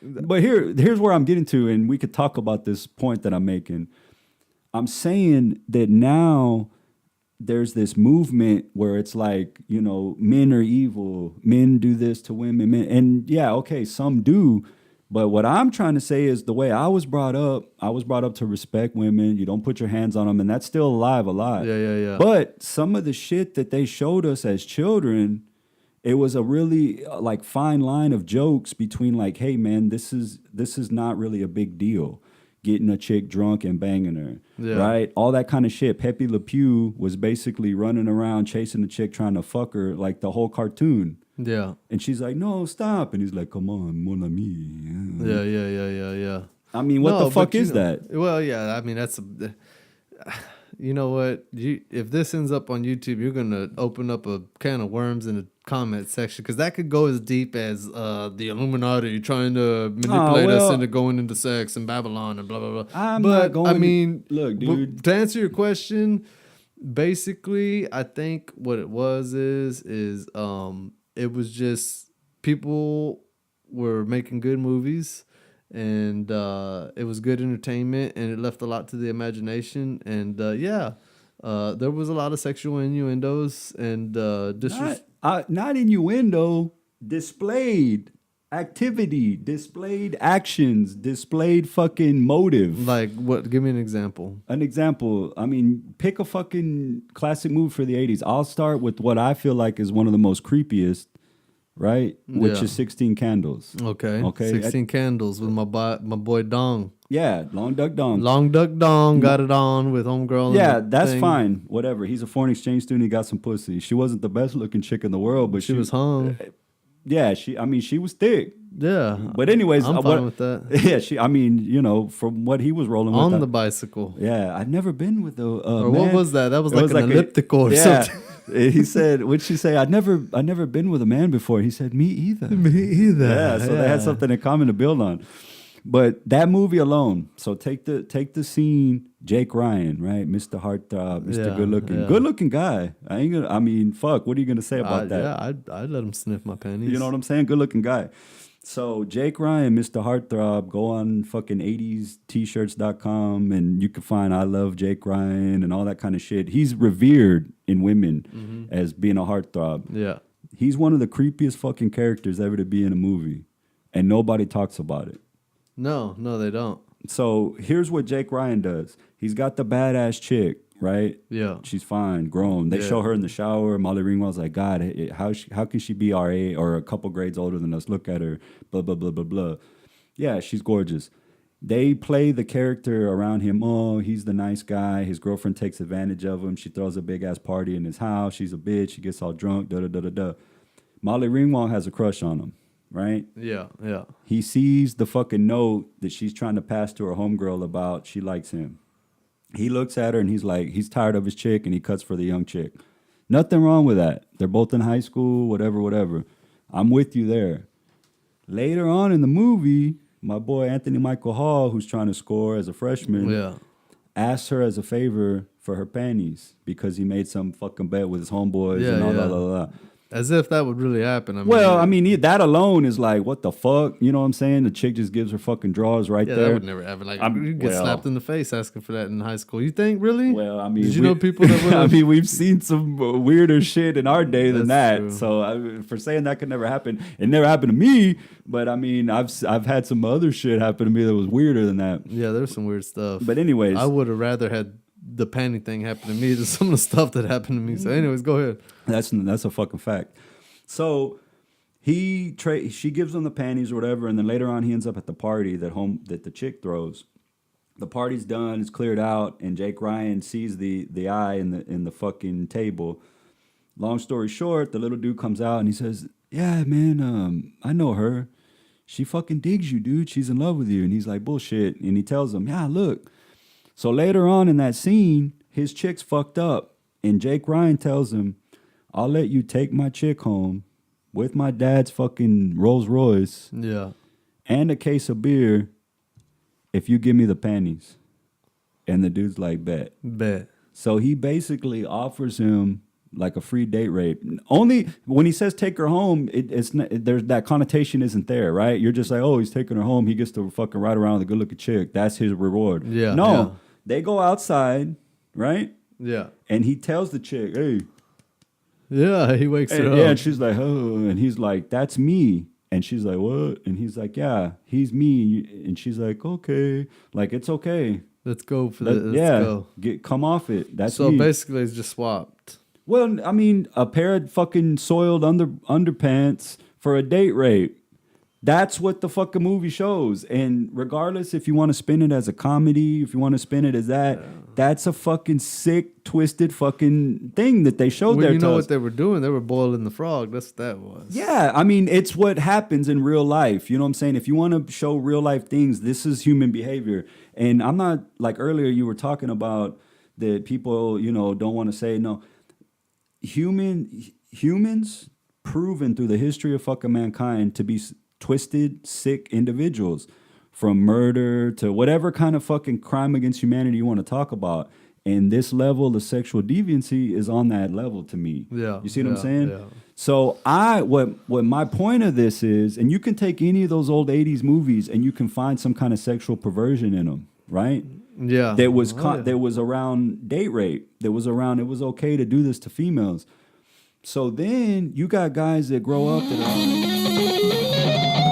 But here's where I'm getting to, and we could talk about this point that I'm making. I'm saying that now there's this movement where it's like, men are evil, men do this to women, men, and yeah, okay, some do. But what I'm trying to say is the way I was brought up to respect women. You don't put your hands on them, and that's still alive a lot. Yeah, yeah, yeah. But some of the shit that they showed us as children, it was a really like fine line of jokes between like, hey man, this is not really a big deal. Getting a chick drunk and banging her, Yeah. right? All that kind of shit. Pepe Le Pew was basically running around chasing the chick trying to fuck her, like the whole cartoon. Yeah. And she's like, no, stop. And he's like, come on, mon ami. Yeah, yeah, yeah, yeah, yeah. I mean, what the fuck but, is that? Well, yeah, I mean, you know what? If this ends up on YouTube, you're gonna open up a can of worms in the comment section, because that could go as deep as the Illuminati trying to manipulate us into going into sex and Babylon and blah blah blah. I mean, look, dude. To answer your question, basically, I think what it was is it was just people were making good movies, and it was good entertainment, and it left a lot to the imagination. And there was a lot of sexual innuendos and not innuendo, displayed activity, displayed actions, displayed fucking motive. Like what? Give me an example. An example. I mean, pick a fucking classic movie for the 80s. I'll start with what I feel like is one of the most creepiest, right? Which is 16 Candles. Okay. 16 Candles with my boy Dong. Yeah, Long Duck Dong. Long Duck Dong got it on with homegirl. Yeah, that's fine. Whatever. He's a foreign exchange student. He got some pussy. She wasn't the best looking chick in the world, but she was hung. Yeah, she was thick. Yeah. But anyways, I'm fine with that. Yeah, from what he was rolling with. On the bicycle. Yeah, I've never been with a or man. What was that? That was like an elliptical or something. He said, what'd she say? I'd never been with a man before. He said, me either. Me either. Yeah, so they had something in common to build on. But that movie alone, so take the scene, Jake Ryan, right? Mr. Heartthrob, Mr. Good looking guy. Fuck, what are you gonna say about that? Yeah, I'd let him sniff my panties. You know what I'm saying? Good looking guy. So Jake Ryan, Mr. Heartthrob, go on fucking 80stshirts.com and you can find I love Jake Ryan and all that kind of shit. He's revered in women as being a heartthrob. Yeah. He's one of the creepiest fucking characters ever to be in a movie. And nobody talks about it. No, they don't. So here's what Jake Ryan does. He's got the badass chick, right? Yeah. She's fine, grown. They show her in the shower. Molly Ringwald's like, God, how can she be our age or a couple grades older than us? Look at her, blah, blah, blah, blah, blah. Yeah, she's gorgeous. They play the character around him. Oh, he's the nice guy. His girlfriend takes advantage of him. She throws a big-ass party in his house. She's a bitch. She gets all drunk, da-da-da-da-da. Molly Ringwald has a crush on him, right? Yeah, yeah. He sees the fucking note that she's trying to pass to her homegirl about she likes him. He looks at her and he's like, he's tired of his chick and he cuts for the young chick. Nothing wrong with that. They're both in high school, whatever. I'm with you there. Later on in the movie, my boy Anthony Michael Hall, who's trying to score as a freshman, asks her as a favor for her panties because he made some fucking bet with his homeboys and all that. As if that would really happen. That alone is like, what the fuck? You know what I'm saying? The chick just gives her fucking drawers right there. That would never happen. Like, you get slapped in the face asking for that in high school. You think, really? Well, I mean... Did you know people that would we've seen some weirder shit in our day than that. True. So, for saying that could never happen, it never happened to me, but I mean, I've had some other shit happen to me that was weirder than that. Yeah, there's some weird stuff. But anyways... I would have rather had the panty thing happen to me than some of the stuff that happened to me. So anyways, go ahead. That's a fucking fact. So she gives him the panties or whatever, and then later on he ends up at the party that the chick throws. The party's done, it's cleared out, and Jake Ryan sees the eye in the fucking table. Long story short, the little dude comes out and he says, "Yeah, man, I know her. She fucking digs you, dude. She's in love with you." And he's like, "Bullshit." And he tells him, "Yeah, look." So later on in that scene, his chick's fucked up, and Jake Ryan tells him, "I'll let you take my chick home with my dad's fucking Rolls Royce and a case of beer if you give me the panties." And the dude's like, bet. Bet. So he basically offers him like a free date rape. Only when he says take her home, it's not, there's that connotation isn't there, right? You're just like, oh, he's taking her home. He gets to fucking ride around with a good looking chick. That's his reward. Yeah. No, yeah. they go outside, right? Yeah. And he tells the chick, hey, Yeah, he wakes her up. yeah, and she's like, oh, and he's like, that's me. And she's like, what? And he's like, yeah, he's me. And she's like, okay, like it's okay. Let's go for this. Let's yeah, go. come off it. That's So me. basically, it's just swapped. Well, I mean, a pair of fucking soiled underpants for a date rape. That's what the fucking movie shows. And regardless if you want to spin it as a comedy, if you want to spin it as that, that's a fucking sick, twisted fucking thing that they showed Well, there. you know to what us. they were doing? They were boiling the frog. That's what that was. Yeah, I mean, it's what happens in real life. You know what I'm saying? If you want to show real life things, this is human behavior. And I'm not, like earlier you were talking about that people, you know, don't want to say no. Humans proven through the history of fucking mankind to be twisted, sick individuals, from murder to whatever kind of fucking crime against humanity you want to talk about. And this level of sexual deviancy is on that level to me. Yeah. You see what I'm yeah, saying? Yeah. So what my point of this is, and you can take any of those old 80s movies and you can find some kind of sexual perversion in them, right? Yeah. There was Oh, yeah. there was around date rape. There was around it was okay to do this to females. So then you got guys that grow up that are